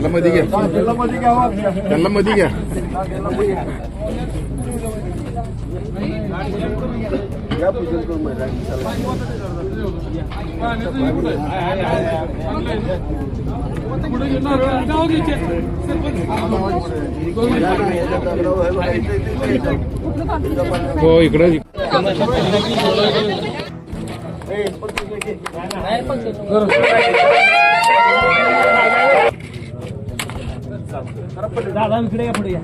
मध्ये घ्या त्यांना मध्ये घ्या हो इकडे दादा इकडे या पुढे या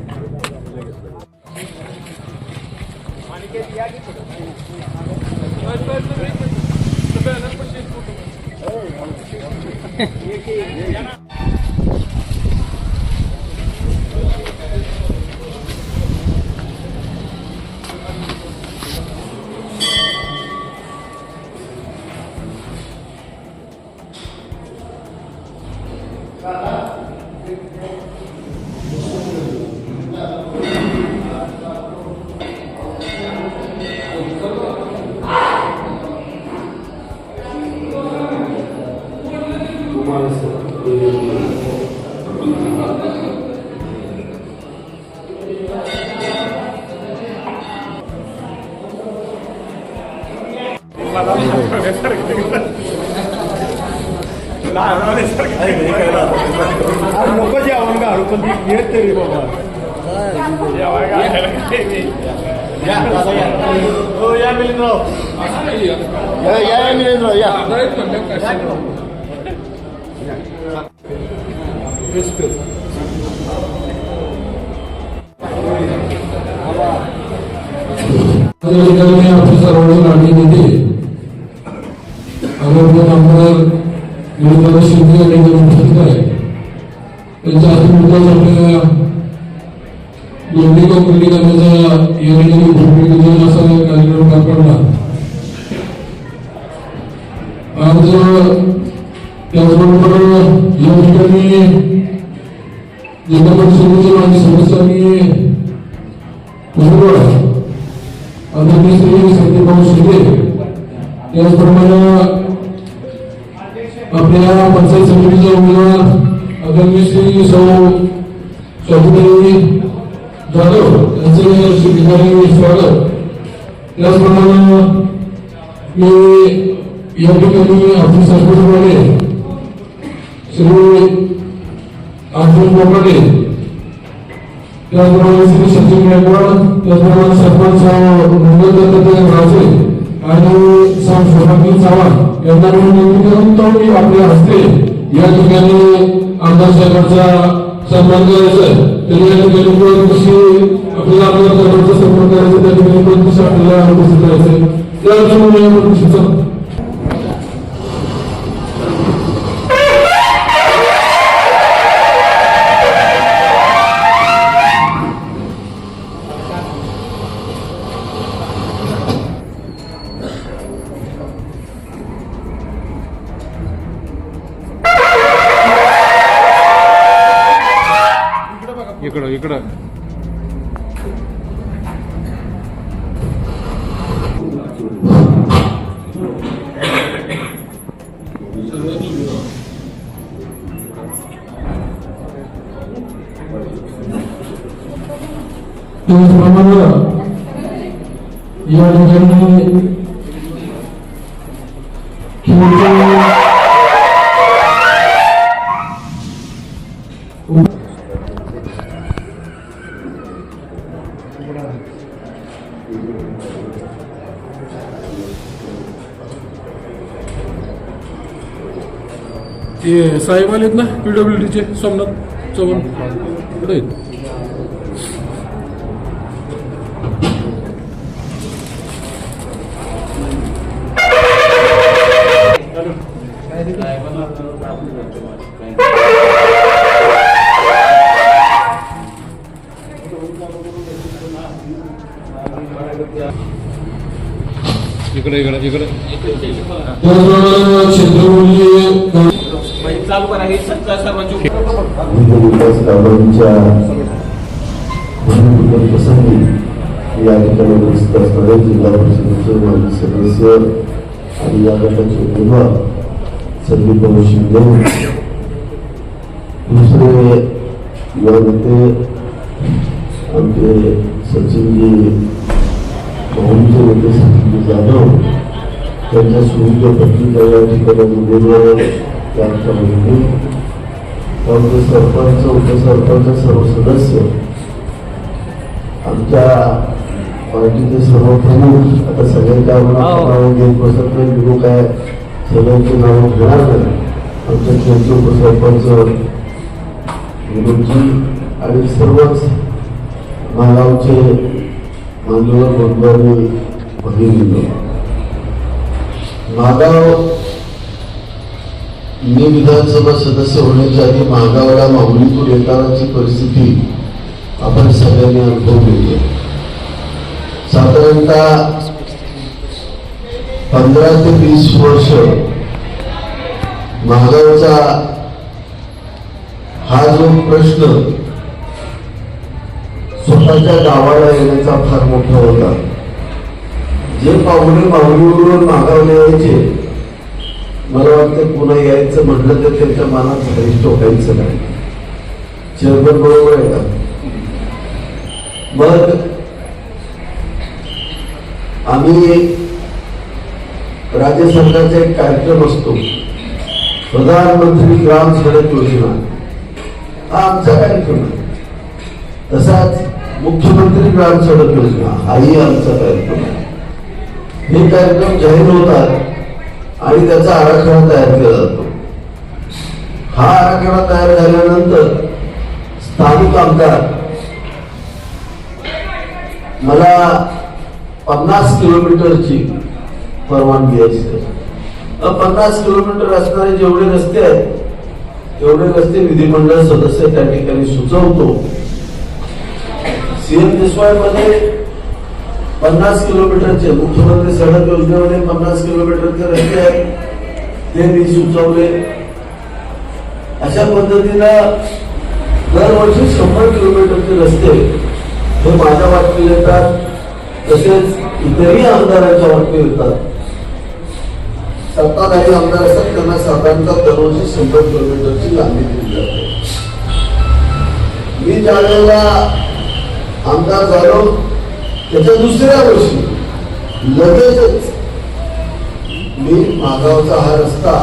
नको जेवण का पण येत तरी बाबा या मिलिंदराव या मिलिंदराव या ऑफिसर आणि निधी आमदार आमदार शिंदे यांनी त्यांच्या हातून आपल्या लोणी कंपनी करण्याचा भूमिकेतून असा कार्यक्रम पार पडला. आज त्याचबरोबर या ठिकाणी जिल्हा परिषदेचे माजी सदस्यांनी आदरणीय श्री सत्यभाऊ शिंदे त्याचप्रमाणे आपल्या पंचायत समितीचे उमेदवार आदरणीय श्री सौ चौधरी जाधव यांचे ठिकाणी स्वागत. त्याचप्रमाणे मी या ठिकाणी आपली सरपंचपणे श्री अर्जुन बोकाटे त्याचप्रमाणे श्री सचिन गायकवाड त्याचप्रमाणे सरपंच मंगल राजे आणि सोनाली चव्हाण यांना नियुक्ती करून तो मी आपल्या हस्ते या ठिकाणी आमदार साहेबांचा सन्मान करायचा आहे. तरी या ठिकाणी कशी आपल्याला आपल्या सर्वांचा सन्मान करायचा त्या ठिकाणी प्रतिष्ठा आपल्याला उपस्थित करायचं त्या अनुषंगाने इकडं या ठिकाणी ते साहेब आलेत ना PWDचे सोमनाथ चव्हाण कुठे आहेत? इकडे चालू करा हे सत्ता सर्वांची प्रसंगी या ठिकाणी उपस्थित असणारे जिल्हा परिषदेचे माजी सदस्य आणि या गटाचे उमेदवार संदीप भाऊ शिंदे, दुसरे युवा नेते आमचे सचिनजी भाऊंचे नेते सचिनजी जाधव, त्यांच्या सुविधा पत्रिका या ठिकाणी उमेदवार या ठिकाणी आमचे सरपंच उपसरपंच सर्व सदस्य, आमच्या पार्टीचे सर्व प्रमुख, आता सगळ्यांच्या नावं घेत बसत नाही, विरोध काय सगळ्यांची नावं घेणार नाही. आमच्या खेळचे उपसरपंच विरोधजी आणि सर्वच मागावचे मान्यवर बंधूंनी बघितले. मागाव मी विधानसभा सदस्य होण्याच्या आधी मागावला माऊलीतून येतानाची परिस्थिती आपण सगळ्यांनी अनुभवली आहे. साधारणतः 15 ते 20 वर्ष मागावचा हा जो प्रश्न स्वतःच्या गावाला येण्याचा फार मोठा होता. जे पाहुणे माऊलीवरून मागावला यायचे, मला वाटतं पुन्हा यायचं म्हटलं तर त्यांच्या मनात हरीश टोकायचं नाही. चेअरमन बरोबर आहे का? मग आम्ही राज्य सरकारचा एक कार्यक्रम असतो, प्रधानमंत्री ग्राम सडक योजना, हा आमचा कार्यक्रम आहे. तसाच मुख्यमंत्री ग्राम सडक योजना हाही आमचा कार्यक्रम आहे. हे कार्यक्रम जाहीर होतात आणि त्याचा आराखडा तयार केला जातो. हा आराखडा तयार झाल्यानंतर स्थानिक आमदार मला 50 किलोमीटरची परवानगी असते. 50 किलोमीटर असणारे जेवढे रस्ते आहेत तेवढे रस्ते विधिमंडळ सदस्य त्या ठिकाणी सुचवतो. CM मध्ये 50 किलोमीटरचे मुख्यमंत्री सडक योजनेमध्ये 50 किलोमीटरचे रस्ते आहेत, ते मी सुचवले. अशा पद्धतीनं दरवर्षी 100 किलोमीटरचे रस्ते हे माझ्या वाटणी येतात, तसेच इतरही आमदारांच्या वाटणी येतात. सत्ताधारी आमदार असतात त्यांना साधारणतः दरवर्षी 100 किलोमीटरची लांबी दिली जाते. मी ज्या वेळेला आमदार झालो त्याच्या दुसऱ्या वर्षी लगेचच मी मागावचा हा रस्ता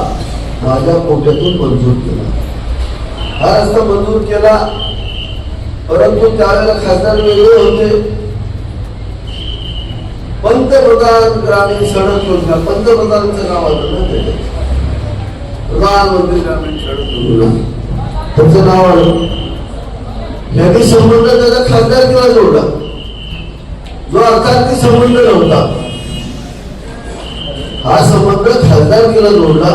माझ्या कोट्यातून मंजूर केला. हा रस्ता मंजूर केला, परंतु त्यावेळेला खासदार वेगळे होते. पंतप्रधान ग्रामीण सडक योजना, पंतप्रधानांचं नाव आलं ना त्याच्यात, प्रधानमंत्री ग्रामीण सडक योजना त्याचं नाव आलं. यांनी संबंध त्याचा खासदारकीला जोडला, जो अर्थार्थी संबंध नव्हता. हा संबंध खासदारकीला जोडला.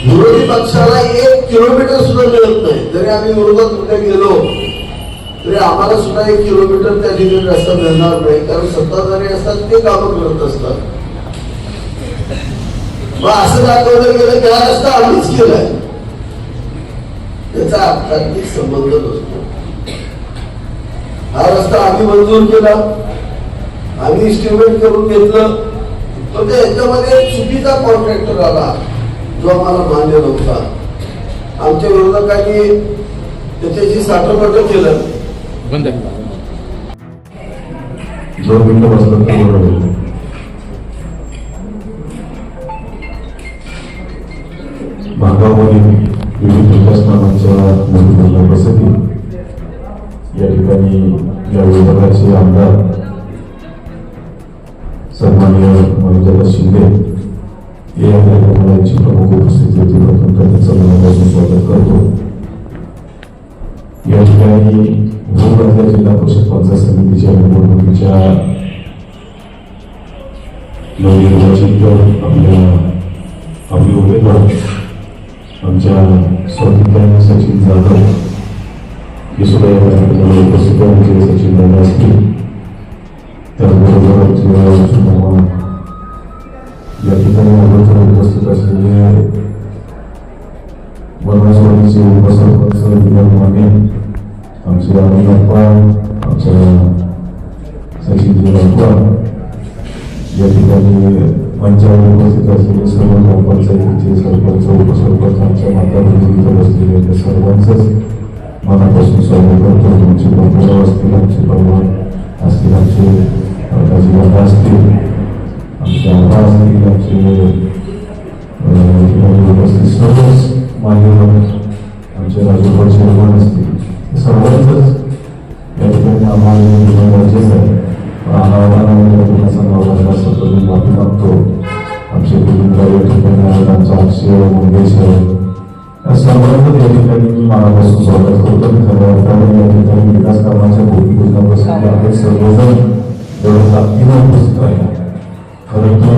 विरोधी पक्षाला 1 किलोमीटर सुद्धा मिळत नाही. जरी आम्ही विरोधात उद्या गेलो तरी आम्हाला सुद्धा 1 किलोमीटर त्या ठिकाणी रस्ता मिळणार नाही, कारण सत्ताधारी असतात ते कामं करत असतात. मग असं दाखवलं गेलं की हा रस्ता आम्हीच केलाय, त्याचा अर्थार्थिक संबंध नसतो. हा रस्ता आम्ही मंजूर केला, आम्ही इस्टिमेट करून घेतलं, पण याच्यामध्ये चुकीचा कॉन्ट्रॅक्टर आला जो आम्हाला मान्य नव्हता. आमच्या विरोधकांनी त्याच्याशी साठवण केलं. बंद 2 मिनिटं बसतात तर बरोबर. मागावमध्ये विविध विकासकामांच्या मोठमोठ्या प्रसंगी या ठिकाणी या विभागाचे आमदार सन्माननीय मनोजदादा शिंदे या कार्यक्रमाची प्रमुख उपस्थिती होती. प्रथम त्यांचं मनापासून स्वागत करतो. या ठिकाणी भूमरातल्या जिल्हा परिषद पंचायत समितीच्या निवडणुकीच्या नवनिर्वाचित आपले उमेदवार आमच्या स्वातंत्र्य सचिन जाधव हे सुद्धा या कार्यक्रमाला उपस्थित आहे. सचिन दादा असतील, त्याचबरोबर या ठिकाणी उपस्थित असलेले वनवासवाडीचे उपसरपंच विनोद माने, आमचे अनिल अप्पा, आमच्या सचिनजी गायकवाड, या ठिकाणी मंचावर उपस्थित असलेले सर्व ग्रामपंचायतीचे सरपंच, उपसरपंच, आमच्या माताभगिनी इथं बसलेले ते सर्वांचंच मनापासून स्वागत करतो. तुमचे बापूराव असतील, आमचे पवार असतील, आमचे दादा असतील, आमचे आबा असतील, आमचे उपस्थित सर्वच मान्यवर आमचे राजूभाऊ चेअरमन असतील, सर्वांचंच या ठिकाणी आम्हाला गरजेचं आहे. आम्हाला सांगावं असं करून माफी मागतो. आमचे कुटुंबाला या ठिकाणी आहेत, आमचा अक्षय मंगेश या सर्वांचं या ठिकाणी मी मनापासून स्वागत करतो. खऱ्या अर्थाने या ठिकाणी विकास कामाच्या भूमिपूजनाप्रसंगी आपण सर्वजण एवढं ताकदीनं उपस्थित राहिला. खरं तर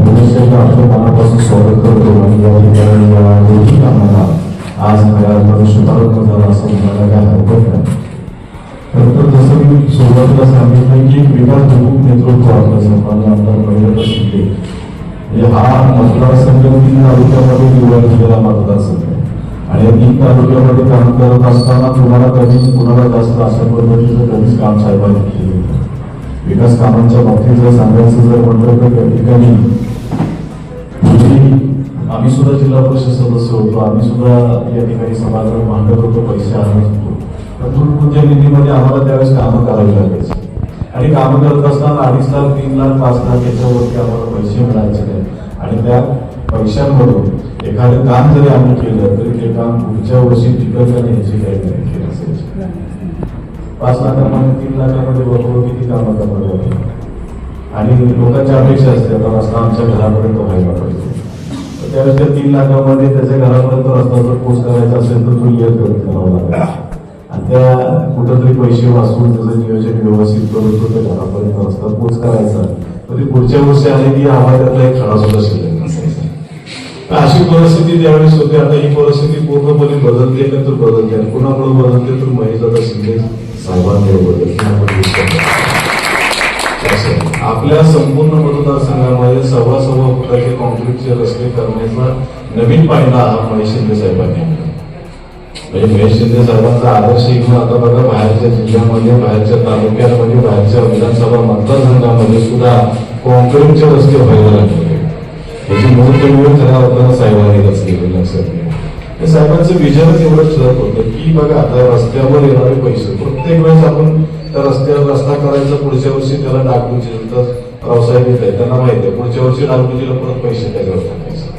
पुरुषांना आपलं मनापासून स्वागत करतो आणि या ठिकाणी या दोन्ही कामाला आज खऱ्या अर्थानं शुभारंभ झाला असं म्हणायला काय हरकत नाही. तर जसं मी सुरुवातीला सांगितलं की विकास प्रमुख नेतृत्व आपलं सन्मान्य आमदार महेंद्र शिंदे, म्हणजे हा मतदारसंघ 3 तालुक्यामध्ये निवड झालेला मतदारसंघ आहे आणि 3 तालुक्यामध्ये काम करत असताना तुम्हाला कधी कुणाला जास्त अशा पद्धतीचं कधीच काम साहेबांनी केलं. विकास कामांच्या बाबतीत जर सांगायचं जर म्हटलं तर त्या ठिकाणी आम्ही सुद्धा जिल्हा परिषद सदस्य होतो, आम्ही सुद्धा या ठिकाणी सभागृह मांडत होतो, पैसे आणत होतो. तुमच्या निधीमध्ये आम्हाला त्यावेळेस कामं करावी लागायची आणि कामं करत असताना 2.5 लाख 3 लाख 5 लाख याच्यावरती आम्हाला पैसे मिळायचे नाही आणि त्या पैशांमधून एखादं काम जरी आम्ही केलं तरी ते काम पुढच्या वर्षी टिकत नाही याची काही गॅरंटी असायची. 5 लाखांमध्ये 3 लाखांमध्ये बरोबर किती कामं करणार होते आणि लोकांच्या अपेक्षा असते आता रस्ता आमच्या घरापर्यंत व्हायला पाहिजे. त्यावेळेस त्या 3 लाखांमध्ये त्याच्या घरापर्यंत रस्ता जर पोच करायचा असेल तर तो येत करत करावा लागेल आणि त्या कुठंतरी पैसे वाचवून त्याचं नियोजन व्यवस्थित करून तो त्या घरापर्यंत रस्ता पोच करायचा. तर पुढच्या वर्षी आले की आम्हाला त्यातला एक खडा सुद्धा शिल्लक नसायचा. तर अशी परिस्थिती त्यावेळेस होती. आता ही परिस्थिती पूर्णपणे बदलली तर बदलते आणि कुणाकडून बदलते तर महेशदादा शिंदे साहेबांकडे बदलते. आपल्या संपूर्ण मतदारसंघामध्ये 1.25 फुटाचे कॉन्क्रीटचे रस्ते करण्याचा नवीन पाहिला हा महेश शिंदे साहेबांनी. म्हणजे महेश शिंदे साहेबांचा आदर्श घेऊन आता बघा बाहेरच्या जिल्ह्यामध्ये, बाहेरच्या तालुक्यांमध्ये, बाहेरच्या विधानसभा मतदारसंघामध्ये सुद्धा कॉन्क्रीटचे रस्ते व्हायला लागले. याची मूळ खऱ्या अर्थानं साहेबांनी रचलेली लक्षात घ्या. हे साहेबांचं विजनच एवढं ठरत होतं की बघा आता रस्त्यावर येणारे पैसे प्रत्येक वेळेस आपण त्या रस्त्यावर रस्ता करायचा, पुढच्या वर्षी त्याला डागडुजी तर रावसाहेब येत आहे त्यांना माहिती आहे पुढच्या वर्षी डागडुजीला परत पैसे त्याच्यावर टाकायचे,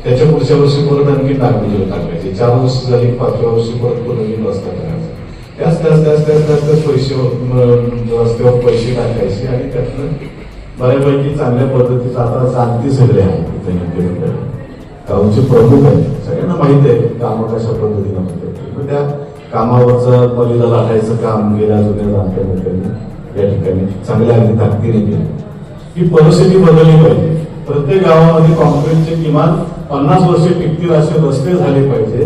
त्याच्या पुढच्या वर्षी परत आणखी डागडुजीला टाकायचे, 4 वर्ष झाली 5व्या वर्षी परत नवीन रस्ता करायचा. त्याच पैसे रस्त्यावर पैसे टाकायचे आणि त्यातनं बऱ्यापैकी चांगल्या पद्धतीचं आता जाणती सगळे आहेत गावचे प्रमुख आहेत, सगळ्यांना माहित आहे कामं कशा पद्धतीनं होते. त्या कामावरचं पलीला लाटायचं काम गेल्या जुन्या जाणत्या नेत्यांनी या ठिकाणी चांगल्या अगदी ताकदीने केलं. ही परिस्थिती बदलली पाहिजे. प्रत्येक गावामध्ये कॉन्क्रीटचे किमान 50 वर्षे टिकतील असे रस्ते झाले पाहिजे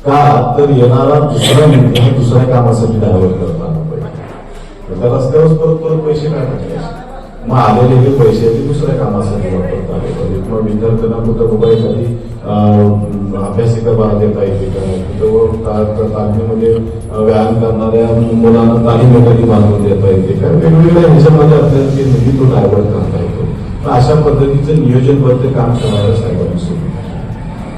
का तर येणारा दुसरा नेता दुसऱ्या कामासाठी डायव्हर्ट करता आला पाहिजे. त्या रस्त्यावर परत पैसे काय टाकायचे, मग आलेले हे पैसे ते दुसऱ्या कामासाठी वापरता आले पाहिजे. मग विद्यार्थ्यांना कुठं मोबाईलसाठी अभ्यासिका देता येते का, तालमीमध्ये व्यायाम करणाऱ्या मुलांना तालीम एखादी बांधून देता येते का, वेगवेगळ्या ह्याच्यामध्ये आपल्याला ते निधी तो डायव्हर्ट करता येतो. अशा पद्धतीचं नियोजनबद्ध काम करायला साहेबांनी सुरू.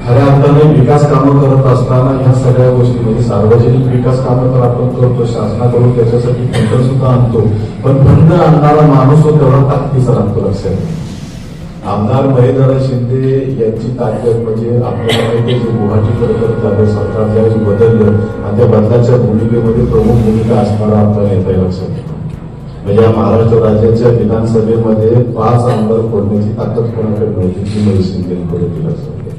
खऱ्या अर्थाने विकास कामं करत असताना ह्या सगळ्या गोष्टी म्हणजे सार्वजनिक विकास कामं तर आपण करतो, शासनाकडून त्याच्यासाठी फंड सुद्धा आणतो, पण फंड आणणारा माणूस तो तेवढा ताकदीचा लागतो. लक्षात आमदार महेंद्र शिंदे यांची ताकद म्हणजे आपल्याला माहिती जे गुवाहाटीकडे झालं सरकार ज्यावेळी बदललं आणि त्या बदलाच्या भूमिकेमध्ये प्रमुख भूमिका असणारा आपल्याला येता लक्षात घेतो. म्हणजे या महाराष्ट्र राज्याच्या विधानसभेमध्ये 5 आमदार फोडण्याची ताकद कोणाकडे नव्हती जी महेश शिंदेकडे लक्षात घ्या.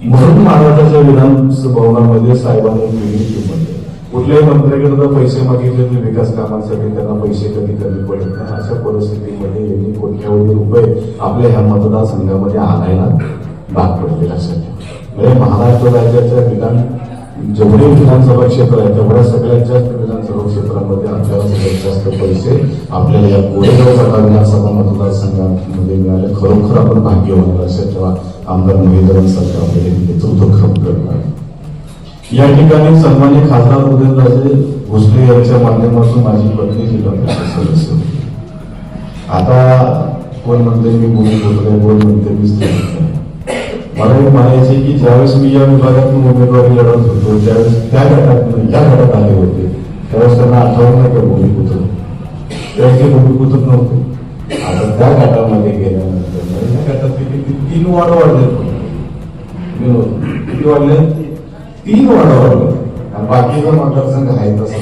म्हणून महाराष्ट्राच्या विधानभवनामध्ये साहेबांनी केली किंमत कुठल्याही मंत्र्याकडे पैसे मागितले तर विकास कामांसाठी त्यांना पैसे कधी कमी पडत नाही. अशा परिस्थितीमध्ये यांनी कोट्यावधी रुपये आपल्या ह्या मतदारसंघामध्ये आणायला भाग पडले. लक्षात घ्या. म्हणजे महाराष्ट्र राज्याच्या जेवढे विधानसभा क्षेत्र आहे तेवढ्या सगळ्यात जास्त विधानसभा क्षेत्रामध्ये आपल्याला सगळ्यात जास्त पैसे आपल्याला या गोरेगाव गटा विधानसभा मतदारसंघामध्ये मिळाले. खरोखर आपण भाग्यवान. लक्षात ठेवा आमदार महेंद्र सरकार आपल्याला नेतृत्व करणार. या ठिकाणी सन्मान्य खासदार उदयनराजे भोसले यांच्या माध्यमातून माझी पत्नी जिल्हा परिषद सदस्य होती. आता कोण म्हणते मी भूमिक होतोय, कोण म्हणते मी स्त्री होतोय. मला एक म्हणायचे की ज्यावेळेस मी या विभागातून उमेदवारी लढत होतो त्यावेळेस त्या गटातून या गटात आले होते त्यावेळेस त्यांना आठवण नाही का भूमिक होतं, त्यावेळेस ते भूमिक होतच नव्हते. आता त्या गटामध्ये गेल्यानंतर त्या गटात 3 वाढ वाढले. किती वाढले? 3 वाढ वाढले. आणि बाकीचा मतदारसंघ आहे तसा.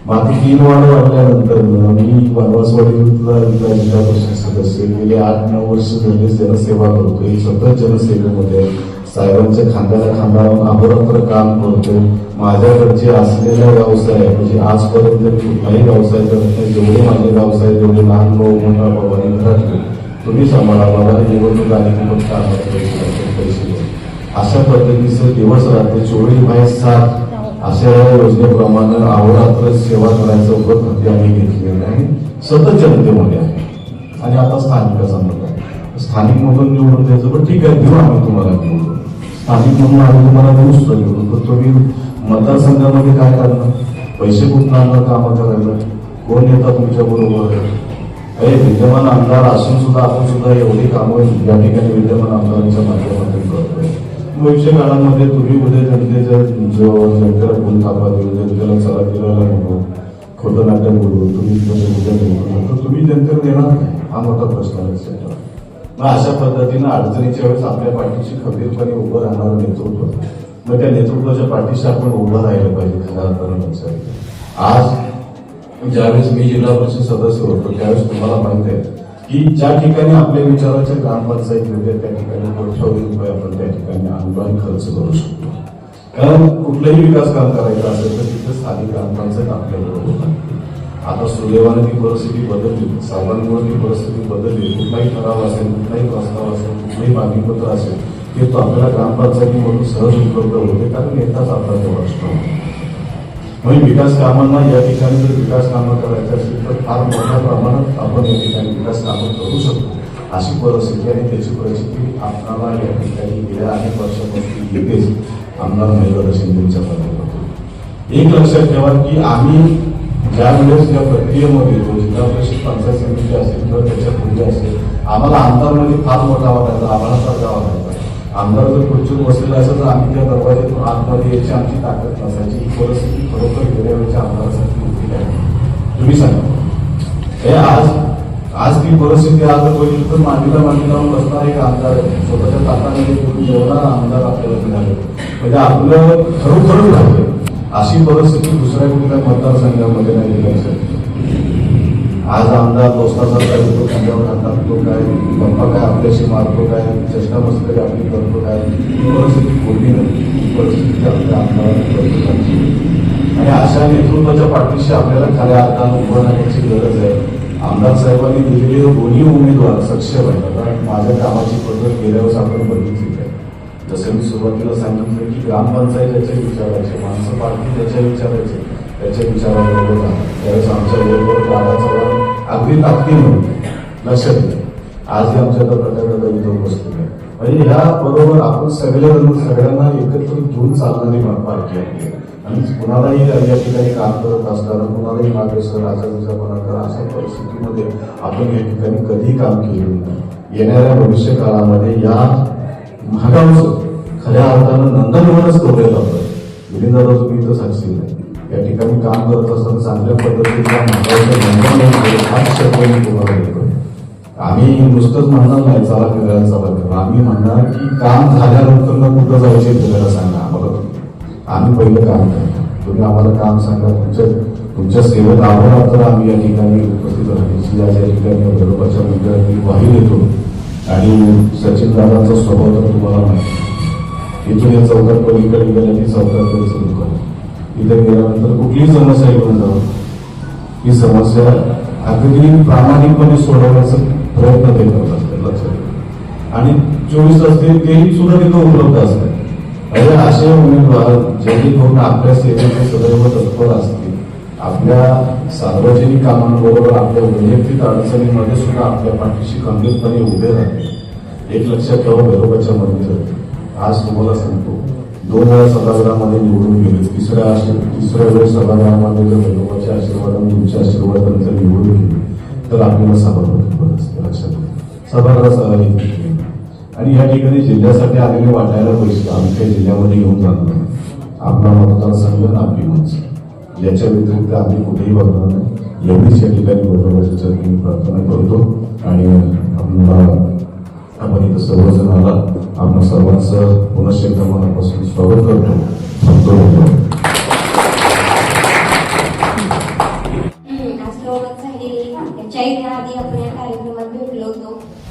बाकी 3 वाढ वाढल्यानंतर मी वनवासवाडीतला जिल्हा परिषद सदस्य गेले 8-9 वर्ष झाले जनसेवा करतोय. सतत जनसेवेमध्ये साहेबांच्या खांद्याला खांदा अहोरात्र काम करतोय. माझ्याकडचे असलेला व्यवसाय म्हणजे आजपर्यंत कुठलाही व्यवसाय करत नाही. जेवढे माझे व्यवसाय जेवढे लहान मोठा बाबांनी घरातले तुम्ही सांभाळा, बाबाला निवडणूक आली की फक्त पैसे अशा पद्धतीचं दिवस रात्री 24/7 अशा योजनेप्रमाणे अहोरात्र सेवा करायचं उपक्रम आम्ही घेतलेलं आहे. सतत जनतेमध्ये आहे. आणि आता स्थानिकांमध्ये स्थानिक मधून निवडून द्यायचं पण ठीक आहे, देऊ आम्ही तुम्हाला निवडून. स्थानिक म्हणून आम्ही तुम्हाला देऊ सुद्धा निवडून. पण तुम्ही मतदारसंघामध्ये काय करणार? पैसे कुठून आणणार कामं करायला? कोण येतात तुमच्या बरोबर? विद्यमान आमदार असून सुद्धा आपण सुद्धा एवढी कामं या ठिकाणी विद्यमान आमदारांच्या माध्यमातून करतोय. भविष्य काळामध्ये तुम्ही उद्या जनतेच्या जनतेला बोल थांबा देऊ, जनतेला चला दिलाला म्हणून खोटं नाटक बोलून तुम्ही उद्या निवडून तर तुम्ही जनतेला देणार नाही, हा मोठा प्रश्न आहे. मग अशा पद्धतीनं अडचणीच्या वेळेस आपल्या पाठीशी खंबीरपणे उभं राहणारं नेतृत्व, मग त्या नेतृत्वाच्या पाठीशी आपण उभं राहिलं पाहिजे. खऱ्या अर्थानं लक्षात आज ज्यावेळेस मी जिल्हा परिषद सदस्य होतो त्यावेळेस तुम्हाला माहित आहे की ज्या ठिकाणी आपल्या विचाराच्या ग्रामपंचायत होते त्या ठिकाणी कोट्यवधी रुपये आपण त्या ठिकाणी अनुदान खर्च करू शकतो. कारण कुठलंही विकास काम करायचं असेल तर तिथे स्थानिक ग्रामपंचायत आपल्याबरोबर लागते. आता सुदैवाने ती परिस्थिती बदलली, साहेबांमुळे ती परिस्थिती बदलली. कुठलाही ठराव असेल, कुठलाही प्रस्ताव असेल, कुठलंही मागणीपत्र असेल ते तो आपल्याला ग्रामपंचायतीमधून सहज उपलब्ध होते, कारण नेताच आपला तो असतो. म्हणजे विकास कामांना या ठिकाणी जर विकास कामं करायचं असेल तर फार मोठ्या प्रमाणात आपण या ठिकाणी विकास कामं करू शकतो. अशी परिस्थिती आणि त्याची परिस्थिती आपल्याला या ठिकाणी गेल्या अनेक वर्षापासून येतेच आमदार महेंद्र शिंदेच्या माध्यमातून. एक लक्षात ठेवा की आम्ही ज्या वेळेस या प्रक्रियेमध्ये येतो, जिल्हा परिषद पंचायत समिती असेल किंवा त्याच्या पूर्वी असेल, आम्हाला आमदारमध्ये फार मोठा वाटायचा, आम्हाला फार वाटायचा. आमदार जर खुर्चीवर बसलेला असेल तर आम्ही त्या दरवाज्यातून आतमध्ये यायची आमची ताकद नसायची. ही परिस्थिती खरोखर गेल्या वेळेच्या आमदारासाठी होती आहे. तुम्ही सांगा आज ती परिस्थिती आज पहिली तर मांडीला लावून बसणार एक आमदार आहे, स्वतःच्या ताटामध्ये घेऊन जेवणारा आमदार आपल्याला मिळाले. म्हणजे आपलं खरोखरच राहतं. अशी परिस्थिती दुसऱ्या कुठल्या मतदारसंघामध्ये नाही दिली. आज आमदार दोस्ताचा काय तो खांद्यावर हात टाकतो काय, बाप्पा काय आपल्याशी मारतो काय, चेष्टा मस्करी आपली करतो काय, ही परिस्थिती बोलली नाही. ही परिस्थिती आपल्या आमदारांची आणि अशा नेतृत्वाच्या पाठीशी आपल्याला खऱ्या अर्थानं उभं राहण्याची गरज आहे. आमदार साहेबांनी दिलेले दोन्ही उमेदवार सक्षम आहेत. कारण माझ्या कामाची पद्धत गेल्या वेळेस आपण बघितली आहे. जसं मी सुरुवातीला सांगितलं की ग्रामपंचायत त्याच्या विचारायचे, माणसं पार्टी त्याच्या विचारायचे, त्याच्या विचाराबरोबर त्यावेळेस आमच्या वेळेवर गावाचा अगदी ताकदीनं लक्षात येईल. आजही आमच्या प्रकारचा इथं बसतो आहे. म्हणजे ह्या बरोबर आपण सगळ्यांना एकत्र घेऊन चालणारी पार्टी आहे. आणि कुणालाही या ठिकाणी काम करत असताना कुणालाही मागेसर आचारसंहिता करा अशा परिस्थितीमध्ये आपण या ठिकाणी कधीही काम केलेलं नाही. येणाऱ्या भविष्य काळामध्ये या महागावचं खऱ्या अर्थानं नंदनवनच करूया आपण. विलीनदादा तुम्ही इथं साक्षी नाही. या ठिकाणी काम करत असताना चांगल्या पद्धतीच्या तुम्हाला देतो. आम्ही नुसतंच म्हणणार नाही चला फिरायला चला फिरायला. आम्ही म्हणणार की काम झाल्यानंतर ना कुठं जायचे फिरायला सांगा आम्हाला. आम्ही पहिलं काम करतो, तुम्ही आम्हाला काम सांगा. तुमच्या सेवेत आवडा तर आम्ही या ठिकाणी उपस्थित राहण्याची या ठिकाणी बरोबरच्या मुद्द्याची ग्वाही देतो. आणि सचिन दादांचा स्वभाव तर तुम्हाला माहिती. इथून या चौकात पलीकडे गेल्या ती चौकात दुकान इथे गेल्यानंतर कुठलीही समस्या येऊन जाऊ ही समस्या अगदी प्रामाणिकपणे सोडवण्याचा प्रयत्न ते करत असतात. लक्षात. आणि 24 तास तेही सुद्धा तिथं उपलब्ध असतात. अरे असे उमेदवार जेणेकरून आपल्या सेवेचे सदैव तत्पर असतील, आपल्या सार्वजनिक कामांबरोबर आपल्या वैयक्तिक अडचणीमध्ये सुद्धा आपल्या पाठीशी खंबीरपणे उभे राहते. एक लक्षात ठेवा, बरोबरच्या मंदिर आज तुम्हाला सांगतो 2 वेळा सभागृहामध्ये निवडून गेले, तिसऱ्या वेळेस सभागृहामध्ये जर भैरवाच्या आशीर्वादाने तुमच्या आशीर्वादाने जर निवडून गेले तर आपल्याला सभागृह असते, लक्षात घ्या. सभागृह सहभागी केले. आणि या ठिकाणी जिल्ह्यासाठी आलेले वाटायला पैसे आमच्या जिल्ह्यामध्ये घेऊन जाणार नाही. आपला मतदारसंघ आणि आपली माणसं याच्या व्यतिरिक्त आम्ही कुठेही बघणार नाही. एवढीच या ठिकाणी भैरवाच्या मी प्रार्थना करतो. आणि आपण इथं सर्वजण आला, आपण सर्वांचं पुनश्च एकदा मनापासून स्वागत करतो. आधी आपण या कार्यक्रमात भेटलो होतो.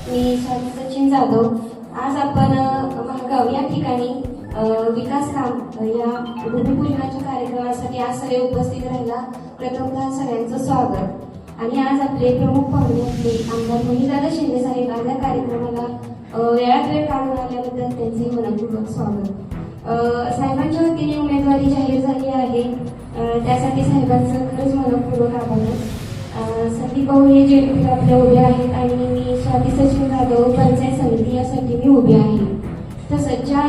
मी सचिन जाधव. आज आपण महागाव या ठिकाणी विकास काम या भूमिपूजनाच्या कार्यक्रमासाठी आज सगळे उपस्थित राहिला. प्रथमतः सगळ्यांचं स्वागत. आणि आज आपले प्रमुख पाहुणे असले आमदार मोहितदादा शिंदे साहेब आज या कार्यक्रमाला वेळात वेळ काढून आल्याबद्दल त्यांचे मनपूर्वक स्वागत. साहेबांच्या वतीने उमेदवारी जाहीर झाली आहे, त्यासाठी साहेबांचं खरंच मनपूर्वक आभार. संदीप भाऊ हे जेडपी आपल्या उभे आहेत आणि मी स्वाती सचिन जाधव पंचायत समिती यासाठी मी उभे आहे. तसंच ज्या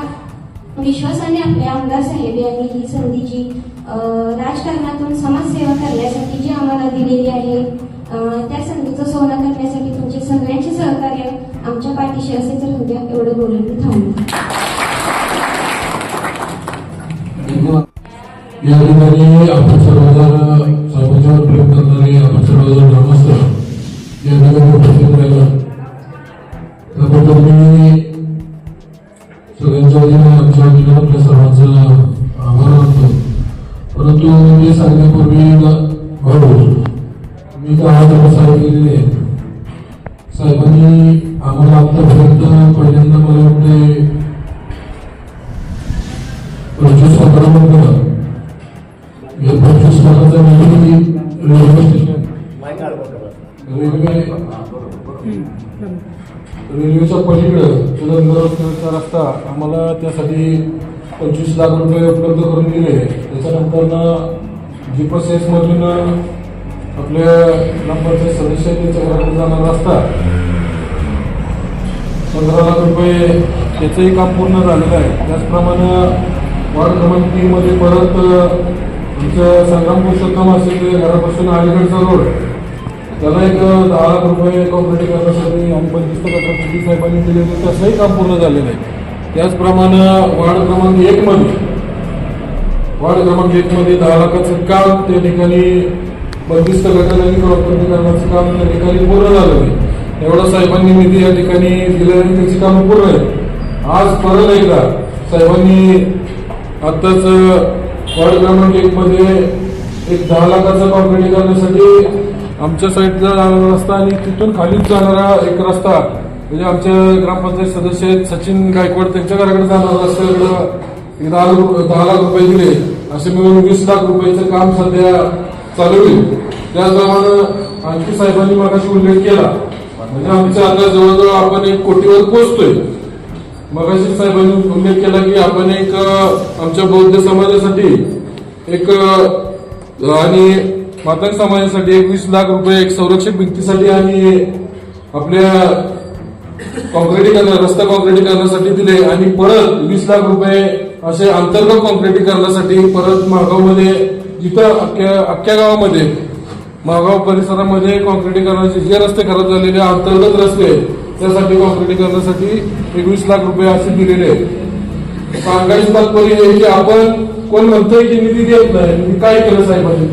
विश्वासाने आपले आमदार साहेब यांनी ही संधी जी राजकारणातून समाजसेवा करण्यासाठी जी आम्हाला दिलेली आहे त्या संधीचं सोनं करण्यासाठी तुमचे सगळ्यांचे सहकार्य आमच्या पाठीशी असेच राहू द्या. एवढं बोलून मी थांबतो. या ठिकाणी आपण सर्वजण समाजावर प्रेम करणारे आपण सर्वजण ग्रामस्थ या ठिकाणी उपस्थित राहिला त्याबद्दल मी सगळ्यांच्या वतीने आमच्या वतीने आपल्या सर्वांचं आभार मानतो. परंतु हे सांगण्यापूर्वी भाऊ मी काय सांगितलेले साहेबांनी आम्हाला आतापर्यंत पहिल्यांदा मला वाटते 25 लाखाचा 25 लाखाचा निधी रेल्वे स्टेशन रेल्वेच्या पलीकडं चलनगरचा रस्ता आम्हाला त्यासाठी 25 लाख रुपये उपलब्ध करून दिले. त्याच्यानंतर GPSS मधून आपल्या ग्रामपंचायत सदस्य त्यांच्या घराकडे जाणारा रस्ता 15 लाख रुपये त्याचंही काम पूर्ण झालेलं आहे. त्याचप्रमाणे वार्ड क्रमांक 3 मध्ये परत आमचं संग्राम पुरुषोत्तम असेल घरापासून अलीगडचा रोड त्याला एक 10 लाख रुपये कॉम्प्लिट करण्यासाठी आणि 25 गटापती साहेबांनी दिलेलं त्याचंही काम पूर्ण झालेलं आहे. त्याचप्रमाणे वार्ड क्रमांक 1 मध्ये 10 लाखाचं काम त्या ठिकाणी 32 गटांनी कॉम्प्लिट काम त्या ठिकाणी पूर्ण झालेलं आहे. एवढा साहेबांनी निधी या ठिकाणी दिलेला आणि त्याची कामं पूर्ण आहे. आज परत एकदा साहेबांनी आताच वार्ड क्रमांक 1 मध्ये एक 10 लाखाचं कॉम्प्लिट करण्यासाठी आमच्या साईडला जाणारा रस्ता आणि तिथून खालीच जाणारा एक रस्ता म्हणजे आमच्या ग्रामपंचायत सदस्य सचिन गायकवाड त्यांच्या घराकडे जाणारा रस्त्याकडे 10 लाख रुपये दिले. असे मिळून 20 लाख रुपयाचं काम सध्या चालू होईल. त्याचप्रमाणे आणखी साहेबांनी मगाशी उल्लेख केला म्हणजे आमच्या आता जवळजवळ आपण 1 कोटीवर पोहोचतोय. मगाशी साहेबांनी उल्लेख केला की आपण एक आमच्या बौद्ध समाजासाठी एक आणि मातंग समाजासाठी 20 लाख रुपये एक संरक्षक भिंतीसाठी आणि आपल्या रस्ता कॉन्क्रिटीकरणासाठी दिले आणि परत 20 लाख रुपये असे अंतर्गत कॉन्क्रिटीकरणासाठी परत महागावमध्ये जिथं अख्ख्या गावामध्ये महागाव परिसरामध्ये कॉन्क्रिटीकरणाचे जे रस्ते खराब झालेले अंतर्गत रस्ते त्यासाठी कॉन्क्रिटीकरणासाठी 21 लाख रुपये असे दिलेले आहेत. सांगायचं तात्पर्य आहे की आपण कोण म्हणतोय की निधी देत नाही, निधी काय केलं साहेबांनी,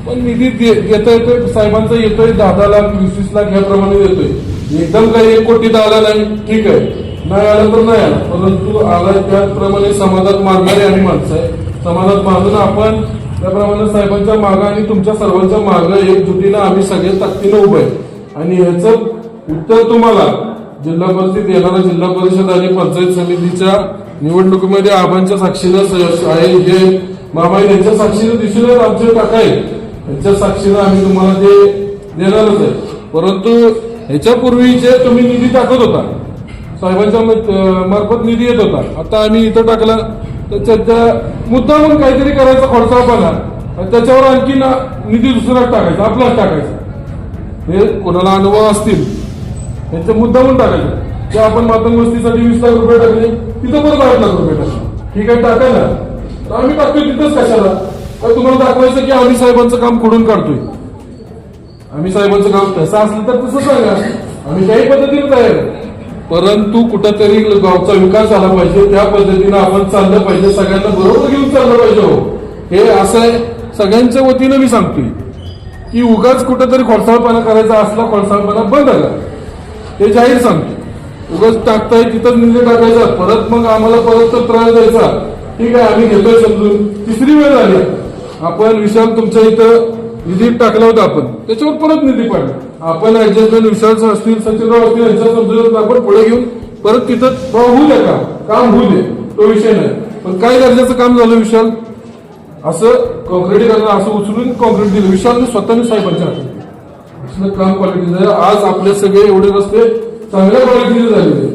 पण निधी येतोय साहेबांचा येतोय 10 लाख 20 लाख याप्रमाणे देतोय. एकदम काही 1 कोटी आला नाही ठीक आहे, नाही आलं तर नाही आला, परंतु आला त्याप्रमाणे समाजात मानणारे आणि माणसं आहे. समाजात मानून आपण त्याप्रमाणे साहेबांच्या मागं आणि तुमच्या सर्वांच्या मागं एकजुटीनं आम्ही सगळे ताकदीनं उभे आहे. आणि ह्याचं उत्तर तुम्हाला जिल्हा परिषद येणाऱ्या जिल्हा परिषद आणि पंचायत समितीच्या निवडणुकीमध्ये आबांच्या साक्षीनं आहे हे मामा यांच्या साक्षीनं दिसून आमचे काका आहेत यांच्या साक्षीनं आम्ही तुम्हाला ते देणारच आहे. परंतु ह्याच्यापूर्वी जे तुम्ही निधी टाकत होता साहेबांच्या मार्फत निधी येत होता, आता आम्ही इथं टाकला त्याच्या मुद्दा म्हणून काहीतरी करायचा खोडसाळपणा त्याच्यावर आणखी निधी दुसराच टाकायचा आपलाच टाकायचा. हे कोणाला अनुभव असतील त्यांचा मुद्दा म्हणून टाकायचा. जे आपण मातंग वस्तीसाठी 20 लाख रुपये टाकले तिथं परत 8 लाख रुपये टाकले ठीक आहे टाका ना, तर आम्ही टाकतोय तिथंच कशाला. तर तुम्हाला दाखवायचं की आम्ही साहेबांचं काम खोडून काढतोय, आम्ही साहेबांचं काम तसं असलं तर तसं सांगा, आम्ही काही पद्धतीने तयार आहे. परंतु कुठंतरी गावचा विकास झाला पाहिजे, त्या पद्धतीनं आपण चाललं पाहिजे, सगळ्यांना बरोबर घेऊन चाललं पाहिजे. हो, हे असं आहे, सगळ्यांच्या वतीनं मी सांगतोय की उगाच कुठंतरी खोडसाळपणा करायचा असला, खोडसाळपणा बंद करा, हे जाहीर सांगतो. उगाच टाकताय तिथंच निधी टाकायचा, परत मग आम्हाला परत त्रास द्यायचा. ठीक आहे, आम्ही घेतोय समजून, तिसरी वेळ झाली. आपण विशाल तुमच्या इथं निधी टाकला होता, आपण त्याच्यावर परत निधी पाडला. आपण ऍडजस्टमेंट विशाल असतील, सचिनराव असतील, यांच्या समजून आपण पुढे घेऊन परत तिथं होऊ द्या, काम होऊ दे, तो विषय नाही. पण काय दर्जाचं काम झालं विशाल, असं कॉन्क्रीटीकरण असं उचलून कॉन्क्रीट दिलं विशाल स्वतःने साहेबांच्या हातात. काम क्वालिटीचं आहे. आज आपले सगळे एवढे रस्ते चांगल्या क्वालिटीचे झालेले,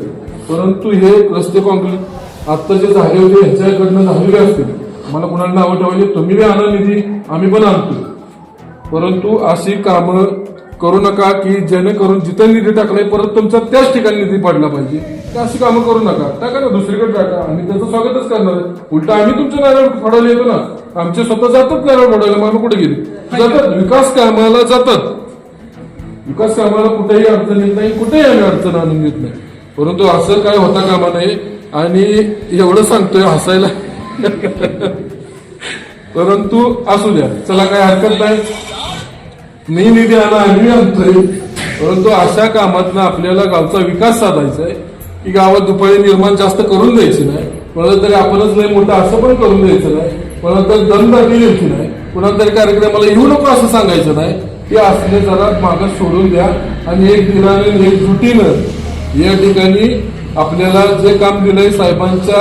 परंतु हे रस्ते कॉन्क्रीट आता जे झाले होते ह्याच्याकडनं झालेले असतील. मला कुणाला नावं ठेवायची, तुम्ही बी आणा निधी, आम्ही पण आणतो, परंतु अशी कामं करू नका की जेणेकरून जिथं निधी टाकलाय परत तुमचा त्याच ठिकाणी निधी पडला पाहिजे. अशी कामं करू नका, टाका ना दुसरीकडे टाका, आम्ही त्याचं स्वागतच करणार आहे. उलट आम्ही तुमच्या नारळ फोडायला येतो ना, आमचे स्वतः जातात नारळ फोडायला, मग आम्ही कुठे गेले जातात, विकास कामाला जातात. विकास कामाला कुठेही अडचण येत नाही, कुठेही आम्ही अडचण आणून देत नाही, परंतु असं काय होता कामा नये. आणि एवढं सांगतोय हसायला परंतु असू द्या, चला काय हरकत नाही, मी निधी आणा आम्ही आणतोय, परंतु अशा कामातनं आपल्याला गावचा विकास साधायचा आहे की गावात दुपारी निर्माण जास्त करून द्यायची नाही, कोणाला तरी आपणच नाही मोठं असं पण करून द्यायचं नाही, कोणाला तरी दमदाटी द्यायची नाही, कोणाला तरी कार्यक्रमाला येऊ नको असं सांगायचं नाही. हे असले जरा मागं सोडून द्या आणि एक दिनाने एक जुटीनं या ठिकाणी आपल्याला जे काम दिलंय साहेबांच्या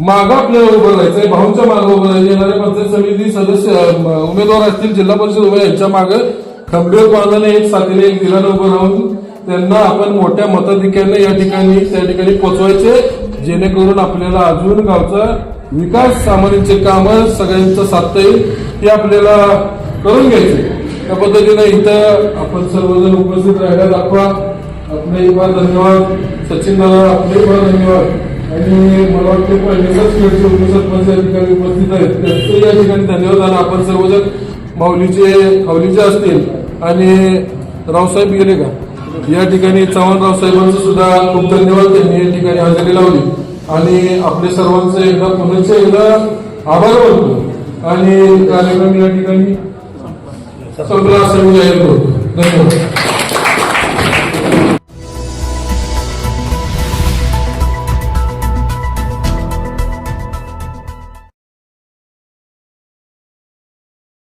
मागं आपल्याला उभं राहायचंय, भाऊंच्या मागं उभं राहायचं. येणारे पंचायत समिती सदस्य उमेदवार असतील, जिल्हा परिषद उभे यांच्या मागं खंबीरपणाने एक साथीने एक दिलानं उभं राहून त्यांना आपण मोठ्या मताधिक्याने या ठिकाणी त्या ठिकाणी पोचवायचे, जेणेकरून आपल्याला अजून गावचा विकास सामान्यांचे कामं सगळ्यांचं साधता येईल, हे आपल्याला करून घ्यायचे. त्या पद्धतीने इथं आपण सर्वजण उपस्थित राहायला दाखवा. आपले फार धन्यवाद सचिन दादा, आपले फार धन्यवाद. आणि मला वाटते पहिल्याच खेळचे उपसरपंच या ठिकाणी उपस्थित आहेत, त्यांचे या ठिकाणी धन्यवाद. आणि आपण सर्वजण माऊलीचे असतील आणि रावसाहेब गेले का या ठिकाणी, चव्हाणराव साहेबांचं सुद्धा खूप धन्यवाद, त्यांनी या ठिकाणी हजेरी लावली. आणि आपले सर्वांचं एकदा पुन्हा एकदा आभार मानतो आणि कार्यक्रम या ठिकाणी संपला असं मी जाहीर करतो. धन्यवाद.